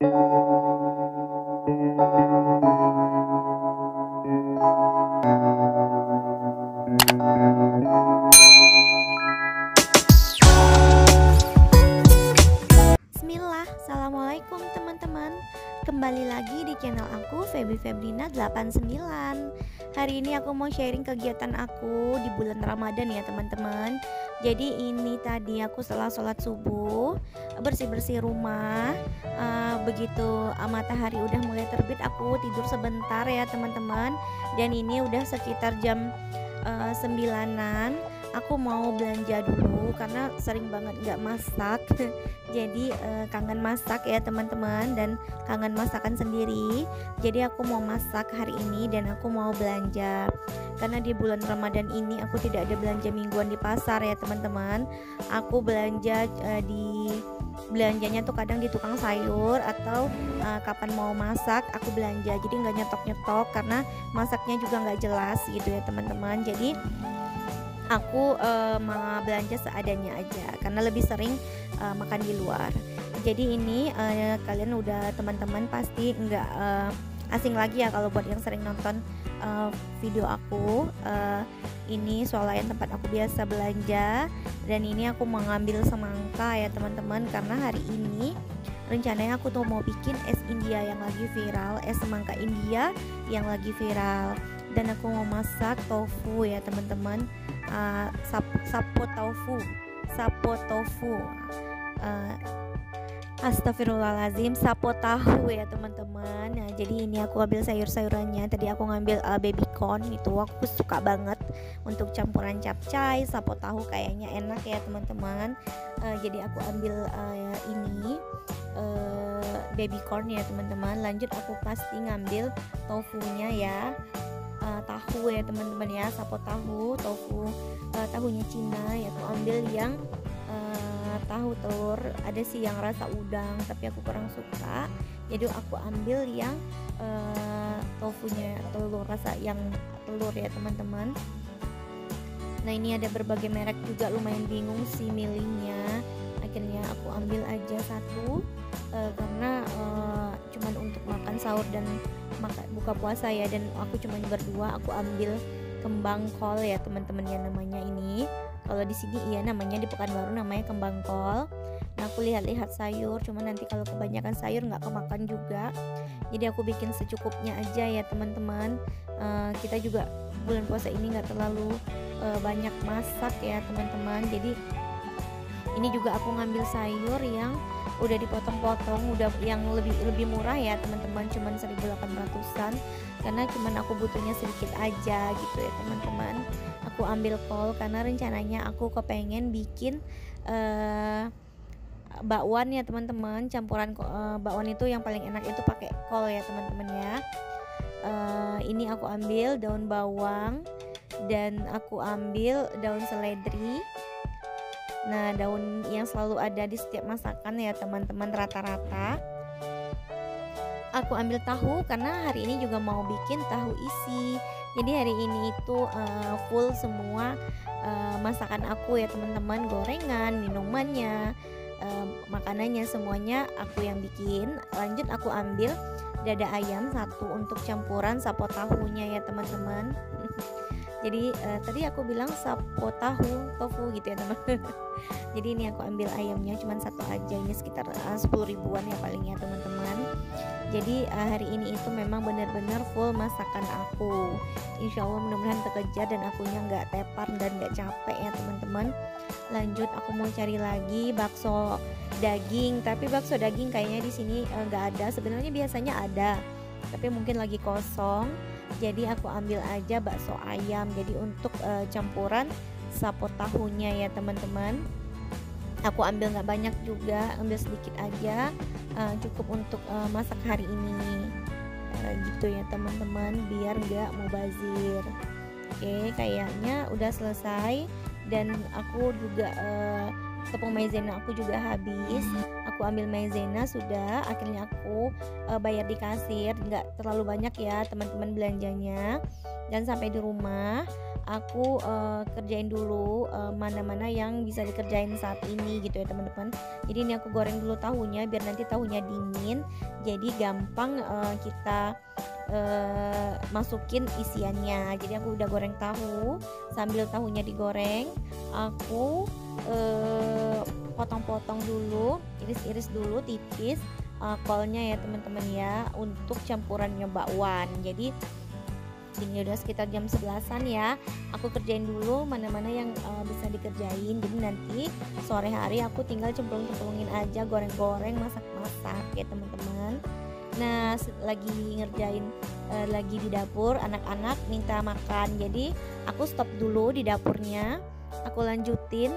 Bismillah, assalamualaikum teman-teman. Kembali lagi di channel aku Feby Febrina 89. Hari ini aku mau sharing kegiatan aku di bulan Ramadan ya teman-teman. Jadi ini tadi aku setelah sholat subuh bersih-bersih rumah. Begitu matahari udah mulai terbit, aku tidur sebentar ya teman-teman. Dan ini udah sekitar jam 9-an. Aku mau belanja dulu karena sering banget nggak masak. Jadi kangen masak ya teman-teman, dan kangen masakan sendiri. Jadi aku mau masak hari ini dan aku mau belanja. Karena di bulan Ramadan ini aku tidak ada belanja mingguan di pasar ya teman-teman. Aku belanja belanjanya tuh kadang di tukang sayur atau kapan mau masak aku belanja. Jadi nggak nyetok-nyetok karena masaknya juga nggak jelas gitu ya teman-teman. Jadi aku mau belanja seadanya aja karena lebih sering makan di luar. Jadi ini kalian udah teman-teman pasti nggak asing lagi ya kalau buat yang sering nonton video aku. Ini swalayan tempat aku biasa belanja, dan ini aku mau ngambil semangka ya teman-teman, karena hari ini rencananya aku tuh mau bikin es India yang lagi viral, es semangka India yang lagi viral. Dan aku mau masak tofu ya teman-teman, sapo tofu. Astagfirullahaladzim, sapo tahu ya teman-teman. Nah, jadi ini aku ambil sayur-sayurannya. Tadi aku ngambil baby corn, itu aku suka banget untuk campuran capcay. Sapo tahu kayaknya enak ya teman-teman. Jadi aku ambil ini baby corn ya teman-teman. Lanjut aku pasti ngambil tofunya ya. Tahu ya teman-teman ya, sapo tahu, tofu tahunya Cina ya. Aku ambil yang tahu telur, ada sih yang rasa udang tapi aku kurang suka, jadi aku ambil yang tofunya telur, rasa yang telur ya teman-teman. Nah ini ada berbagai merek juga, lumayan bingung sih milihnya. Akhirnya aku ambil aja satu karena cuman untuk makan sahur dan buka puasa ya, dan aku cuman berdua. Aku ambil kembang kol ya teman-teman ya namanya ini. Kalau di sini iya namanya, di Pekanbaru namanya kembang kol. Nah aku lihat-lihat sayur, cuman nanti kalau kebanyakan sayur nggak kemakan juga. Jadi aku bikin secukupnya aja ya teman-teman. Kita juga bulan puasa ini nggak terlalu banyak masak ya teman-teman. Jadi ini juga aku ngambil sayur yang udah dipotong-potong, udah yang lebih murah ya teman-teman, cuman 1.800-an, karena cuman aku butuhnya sedikit aja gitu ya teman-teman. Aku ambil kol karena rencananya aku kepengen bikin bakwan ya teman-teman. Campuran bakwan itu yang paling enak itu pakai kol ya teman-teman ya. Ini aku ambil daun bawang dan aku ambil daun seledri. Nah daun yang selalu ada di setiap masakan ya teman-teman rata-rata. Aku ambil tahu karena hari ini juga mau bikin tahu isi. Jadi hari ini itu full semua masakan aku ya teman-teman, gorengan, minumannya, makanannya semuanya aku yang bikin. Lanjut aku ambil dada ayam satu untuk campuran sapo tahunya ya teman-teman. Jadi tadi aku bilang sapo tahu tofu gitu ya teman-teman. Jadi ini aku ambil ayamnya cuman satu aja, ini sekitar 10 ribuan ya paling ya teman-teman. Jadi hari ini itu memang benar-benar full masakan aku. Insya Allah mudah-mudahan terkejar dan akunya nggak tepar dan nggak capek ya teman-teman. Lanjut aku mau cari lagi bakso daging, tapi bakso daging kayaknya di sini nggak ada. Sebenarnya biasanya ada, tapi mungkin lagi kosong. Jadi aku ambil aja bakso ayam. Jadi untuk campuran sapo tahunya ya teman-teman, aku ambil nggak banyak juga, ambil sedikit aja, cukup untuk masak hari ini gitu ya teman-teman, biar nggak mubazir. Oke, kayaknya udah selesai, dan aku juga tepung maizena aku juga habis. aku ambil maizena sudah, akhirnya aku bayar di kasir, nggak terlalu banyak ya teman-teman belanjanya. Dan sampai di rumah aku kerjain dulu mana-mana yang bisa dikerjain saat ini gitu ya teman-teman. Jadi ini aku goreng dulu tahunya biar nanti tahunya dingin, jadi gampang kita masukin isiannya. Jadi aku udah goreng tahu, sambil tahunya digoreng aku potong-potong dulu, iris-iris dulu tipis kolnya ya teman-teman ya, untuk campurannya bakwan. Jadi ini udah sekitar jam 11-an ya, aku kerjain dulu mana-mana yang bisa dikerjain. Jadi nanti sore hari aku tinggal cemplung-cemplungin aja, goreng-goreng, masak-masak ya teman-teman. Nah lagi ngerjain lagi di dapur, anak-anak minta makan, jadi aku stop dulu di dapurnya. Aku lanjutin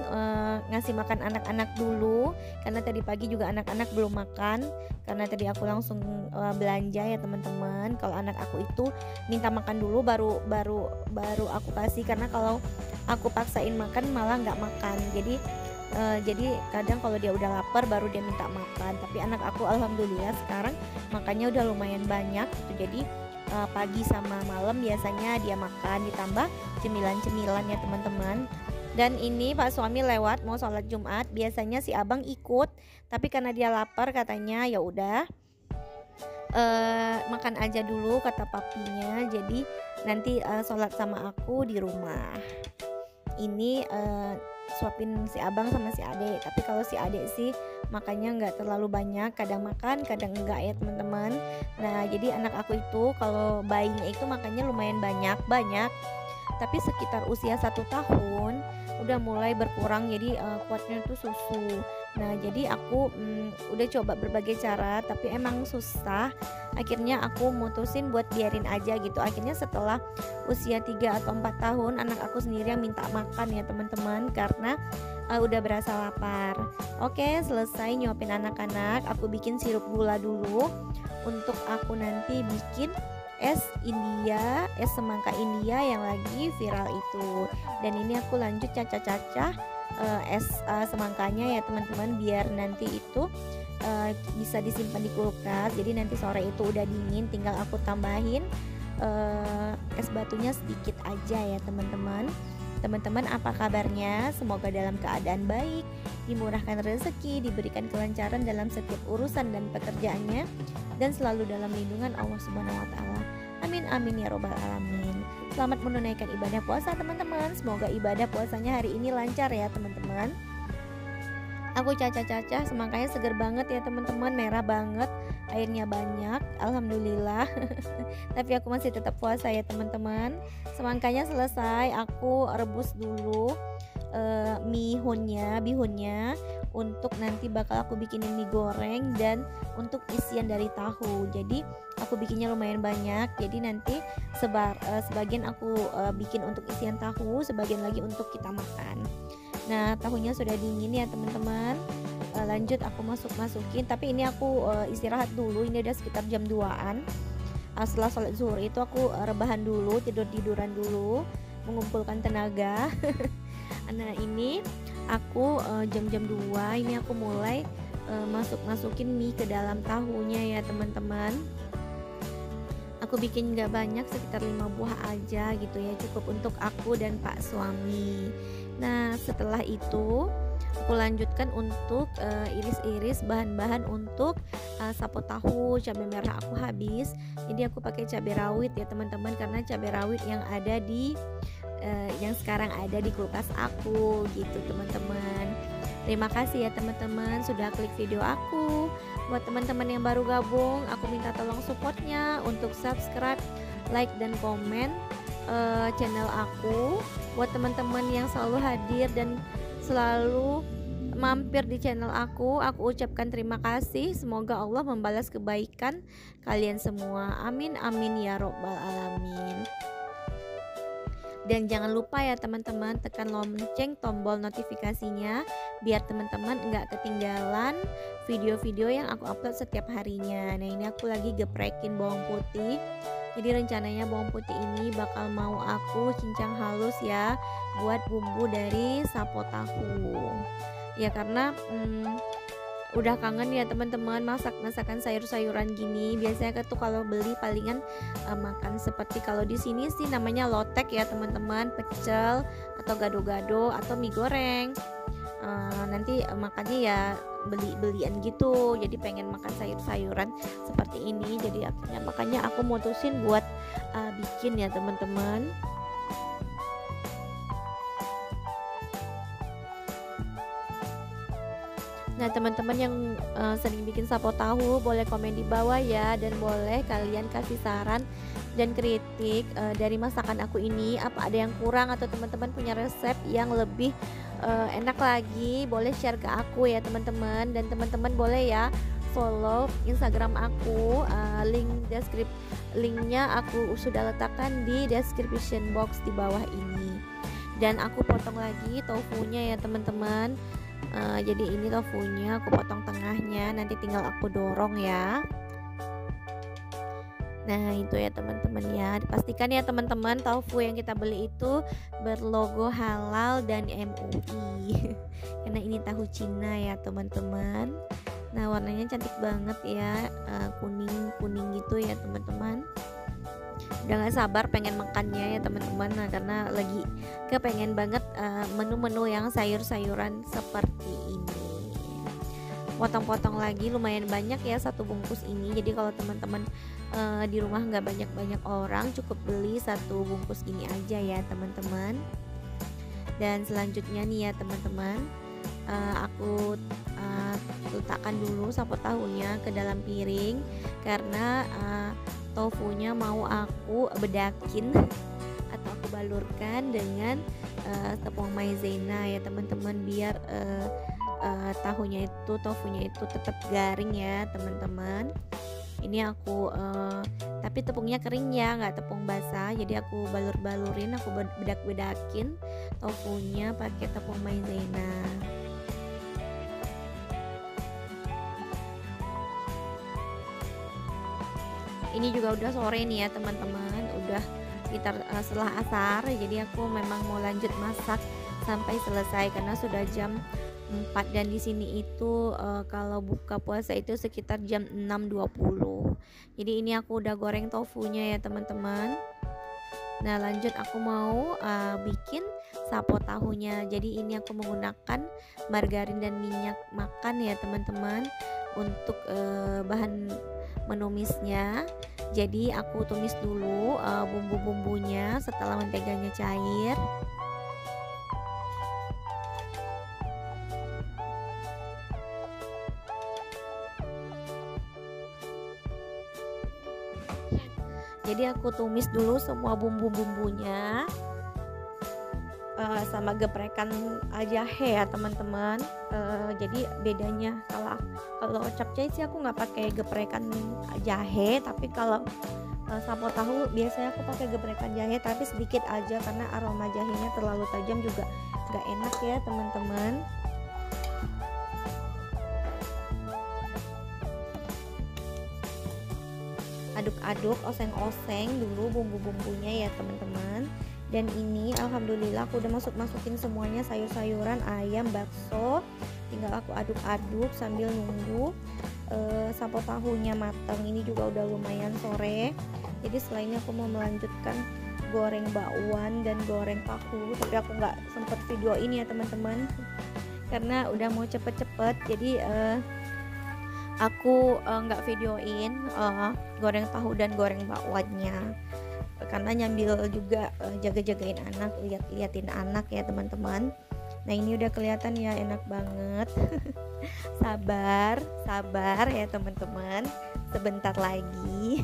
ngasih makan anak-anak dulu, karena tadi pagi juga anak-anak belum makan, karena tadi aku langsung belanja ya teman-teman. Kalau anak aku itu minta makan dulu baru aku kasih, karena kalau aku paksain makan malah nggak makan. Jadi kadang kalau dia udah lapar baru dia minta makan. Tapi anak aku alhamdulillah sekarang makannya udah lumayan banyak gitu. Jadi pagi sama malam biasanya dia makan, ditambah cemilan-cemilan ya teman-teman. Dan ini Pak suami lewat mau sholat Jumat, biasanya si abang ikut, tapi karena dia lapar katanya ya udah makan aja dulu kata papinya. Jadi nanti sholat sama aku di rumah. Ini suapin si abang sama si adek. Tapi kalau si adek sih makannya nggak terlalu banyak, kadang makan kadang enggak ya teman-teman. Nah jadi anak aku itu kalau bayinya itu makannya lumayan banyak, tapi sekitar usia 1 tahun udah mulai berkurang, jadi kuatnya itu susu. Nah jadi aku udah coba berbagai cara tapi emang susah. Akhirnya aku mutusin buat biarin aja gitu. Akhirnya setelah usia 3 atau 4 tahun anak aku sendiri yang minta makan ya teman-teman, karena udah berasa lapar. Oke, selesai nyuapin anak-anak, aku bikin sirup gula dulu untuk aku nanti bikin es India, es semangka India yang lagi viral itu. Dan ini aku lanjut cacah-cacah es semangkanya ya teman-teman, biar nanti itu bisa disimpan di kulkas. Jadi nanti sore itu udah dingin, tinggal aku tambahin es batunya sedikit aja ya teman-teman. Teman-teman apa kabarnya? Semoga dalam keadaan baik, dimurahkan rezeki, diberikan kelancaran dalam setiap urusan dan pekerjaannya, dan selalu dalam lindungan Allah Subhanahu wa taala. Amin amin ya robbal alamin. Selamat menunaikan ibadah puasa teman-teman. Semoga ibadah puasanya hari ini lancar ya teman-teman. Aku cacah-cacah semangkanya seger banget ya teman-teman, merah banget, airnya banyak, alhamdulillah. Tapi aku masih tetap puasa ya teman-teman. Semangkanya selesai, aku rebus dulu bihunnya untuk nanti bakal aku bikinin mie goreng dan untuk isian dari tahu. Jadi aku bikinnya lumayan banyak, jadi nanti sebagian aku bikin untuk isian tahu, sebagian lagi untuk kita makan. Nah tahunya sudah dingin ya teman-teman. Lanjut aku masukin, tapi ini aku istirahat dulu, ini udah sekitar jam 2an. Setelah sholat zuhur itu aku rebahan dulu, tiduran dulu, mengumpulkan tenaga. Nah ini aku jam-jam 2 ini aku mulai masukin mie ke dalam tahunya ya teman-teman. Aku bikin gak banyak, sekitar 5 buah aja gitu ya, cukup untuk aku dan Pak suami. Nah setelah itu aku lanjutkan untuk iris-iris bahan-bahan untuk sapo tahu. Cabai merah aku habis, jadi aku pakai cabai rawit ya teman-teman, karena cabai rawit yang ada di yang sekarang ada di kulkas aku gitu teman-teman. Terima kasih ya teman-teman sudah klik video aku. Buat teman-teman yang baru gabung, aku minta tolong supportnya untuk subscribe, like, dan komen channel aku. Buat teman-teman yang selalu hadir dan selalu mampir di channel aku ucapkan terima kasih. Semoga Allah membalas kebaikan kalian semua, amin amin ya robbal alamin. Dan jangan lupa ya teman-teman, tekan lonceng tombol notifikasinya biar teman-teman nggak ketinggalan video-video yang aku upload setiap harinya. Nah ini aku lagi geprekin bawang putih. Jadi rencananya bawang putih ini bakal mau aku cincang halus ya buat bumbu dari sapo tahu. Ya karena Udah kangen ya teman-teman masakan sayur-sayuran gini. Biasanya tuh kalau beli palingan makan seperti kalau di sini sih namanya lotek ya teman-teman, pecel atau gado-gado atau mie goreng. Nanti makannya ya beli-belian gitu. Jadi pengen makan sayur-sayuran seperti ini. Jadi akhirnya makanya aku mutusin buat bikin ya teman-teman. Nah teman-teman yang sering bikin sapo tahu boleh komen di bawah ya, dan boleh kalian kasih saran dan kritik dari masakan aku ini, apa ada yang kurang atau teman-teman punya resep yang lebih enak lagi, boleh share ke aku ya teman-teman. Dan teman-teman boleh ya follow Instagram aku, linknya aku sudah letakkan di description box di bawah ini. Dan aku potong lagi tofunya ya teman-teman. Jadi ini tofunya aku potong tengahnya, nanti tinggal aku dorong ya. Nah itu ya teman-teman ya, dipastikan ya teman-teman tofu yang kita beli itu berlogo halal dan MUI karena ini tahu Cina ya teman-teman. Nah warnanya cantik banget ya, kuning gitu ya teman-teman. Udah gak sabar pengen makannya ya teman-teman. Nah karena lagi kepengen banget menu-menu yang sayur-sayuran seperti ini. Potong-potong lagi lumayan banyak ya satu bungkus ini. Jadi kalau teman-teman di rumah nggak banyak-banyak orang, cukup beli satu bungkus ini aja ya teman-teman. Dan selanjutnya nih ya teman-teman, aku letakkan dulu sapo tahunya ke dalam piring karena tofunya mau aku bedakin atau aku balurkan dengan tepung maizena ya teman-teman, biar tofunya itu tetap garing ya teman-teman. Ini aku tapi tepungnya kering ya, nggak tepung basah. Jadi aku balur-balurin, aku bedak-bedakin tofunya pakai tepung maizena. Ini juga udah sore nih ya teman-teman, udah sekitar setelah asar. Jadi aku memang mau lanjut masak sampai selesai karena sudah jam 4 dan di sini itu kalau buka puasa itu sekitar jam 6.20. Jadi ini aku udah goreng tofunya ya teman-teman. Nah lanjut aku mau bikin sapo tahunya. Jadi ini aku menggunakan margarin dan minyak makan ya teman-teman untuk bahan menumisnya. Jadi aku tumis dulu bumbu-bumbunya setelah menteganya cair. Jadi aku tumis dulu semua bumbu-bumbunya sama geprekan jahe ya teman-teman. Jadi bedanya kalau capcay sih aku nggak pakai geprekan jahe, tapi kalau sapo tahu biasanya aku pakai geprekan jahe tapi sedikit aja karena aroma jahenya terlalu tajam juga nggak enak ya teman-teman. Aduk-aduk, oseng-oseng dulu bumbu-bumbunya ya teman-teman. Dan ini alhamdulillah aku udah masukin semuanya, sayur-sayuran, ayam, bakso. Tinggal aku aduk-aduk sambil nunggu sapo tahunya matang. Ini juga udah lumayan sore. Jadi setelah ini aku mau melanjutkan goreng bakwan dan goreng tahu. Tapi aku nggak sempet video ini ya teman-teman karena udah mau cepet-cepet. Jadi aku nggak videoin goreng tahu dan goreng bakwannya karena nyambil juga jaga-jagain anak, liatin anak ya teman-teman. Nah ini udah kelihatan ya enak banget. sabar ya teman-teman, sebentar lagi.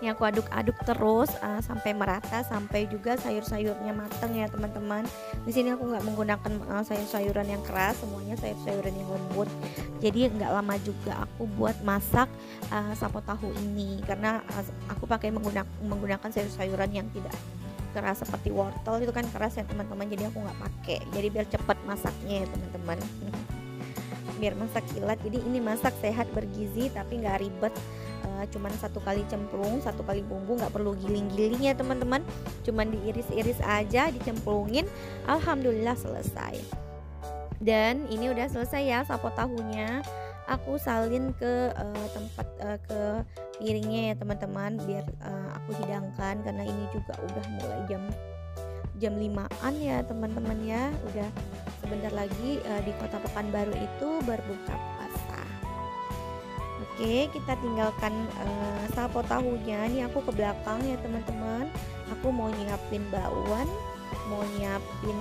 Ini aku aduk-aduk terus sampai merata, sampai juga sayur-sayurnya matang ya teman-teman. Di sini aku nggak menggunakan sayur-sayuran yang keras, semuanya sayur-sayuran yang lembut. Jadi nggak lama juga aku buat masak sapo tahu ini karena aku pakai menggunakan sayur-sayuran yang tidak keras seperti wortel, itu kan keras ya teman-teman. Jadi aku nggak pakai. Jadi biar cepat masaknya ya teman-teman. Biar masak kilat. Jadi ini masak sehat bergizi tapi nggak ribet. Cuman satu kali cemplung, satu kali bumbu, nggak perlu giling-giling ya teman-teman. Cuman diiris-iris aja, dicemplungin, alhamdulillah selesai. Dan ini udah selesai ya sapo tahunya. Aku salin ke tempat ke piringnya ya teman-teman, biar aku hidangkan karena ini juga udah mulai jam 5-an ya teman-teman ya. Udah sebentar lagi di Kota Pekanbaru itu berbuka puasa. Oke, kita tinggalkan sapo tahunya. Ini aku ke belakang ya teman-teman. Aku mau nyiapin bakwan, mau nyiapin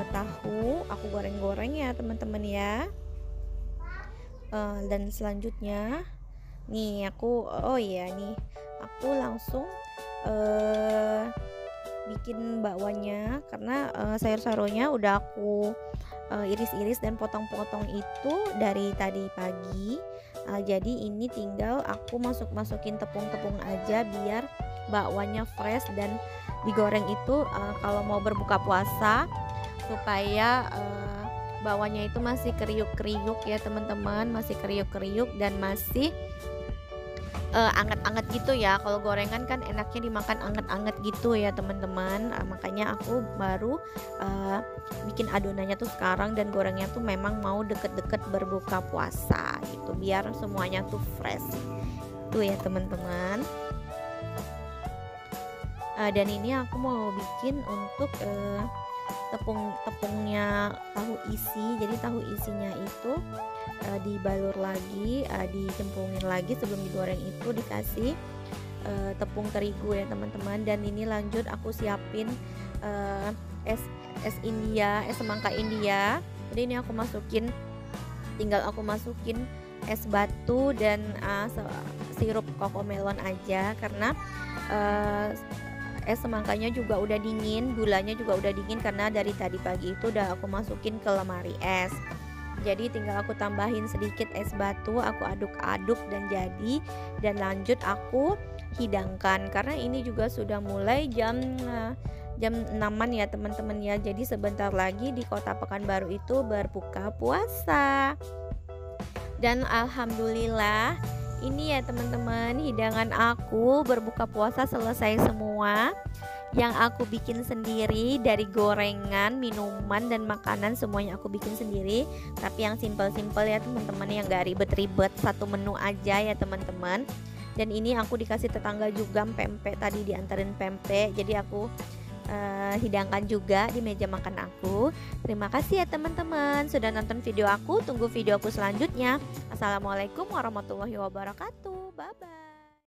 tahu, aku goreng-goreng ya teman-teman ya. Dan selanjutnya nih aku aku langsung bikin bakwannya, karena sayur-sayurnya udah aku iris-iris dan potong-potong itu dari tadi pagi. Jadi ini tinggal aku masukin tepung-tepung aja biar bakwannya fresh dan digoreng itu kalau mau berbuka puasa, supaya bakwannya itu masih kriuk-kriuk ya teman-teman, masih kriuk-kriuk dan masih anget-anget gitu ya. Kalau gorengan kan enaknya dimakan anget-anget gitu ya teman-teman. Makanya aku baru bikin adonannya tuh sekarang, dan gorengnya tuh memang mau deket-deket berbuka puasa gitu, biar semuanya tuh fresh tuh ya teman-teman. Dan ini aku mau bikin untuk tepungnya tahu isi. Jadi tahu isinya itu dibalur lagi, dicemplungin lagi sebelum digoreng, itu dikasih tepung terigu ya teman-teman. Dan ini lanjut aku siapin es India, es semangka India. Jadi ini tinggal aku masukin es batu dan sirup koko melon aja, karena es semangkanya juga udah dingin, gulanya juga udah dingin karena dari tadi pagi itu udah aku masukin ke lemari es. Jadi tinggal aku tambahin sedikit es batu, aku aduk-aduk dan jadi. Dan lanjut aku hidangkan, karena ini juga sudah mulai jam 6-an ya teman-teman ya. Jadi sebentar lagi di Kota Pekanbaru itu berbuka puasa. Dan alhamdulillah ini ya teman-teman, hidangan aku berbuka puasa selesai semua. Yang aku bikin sendiri, dari gorengan, minuman, dan makanan semuanya aku bikin sendiri. Tapi yang simpel-simpel ya teman-teman, yang gak ribet-ribet, satu menu aja ya teman-teman. Dan ini aku dikasih tetangga juga pempek, tadi diantarin pempek, jadi aku hidangkan juga di meja makan aku. Terima kasih ya teman-teman sudah nonton video aku. Tunggu video aku selanjutnya. Assalamualaikum warahmatullahi wabarakatuh. Bye bye.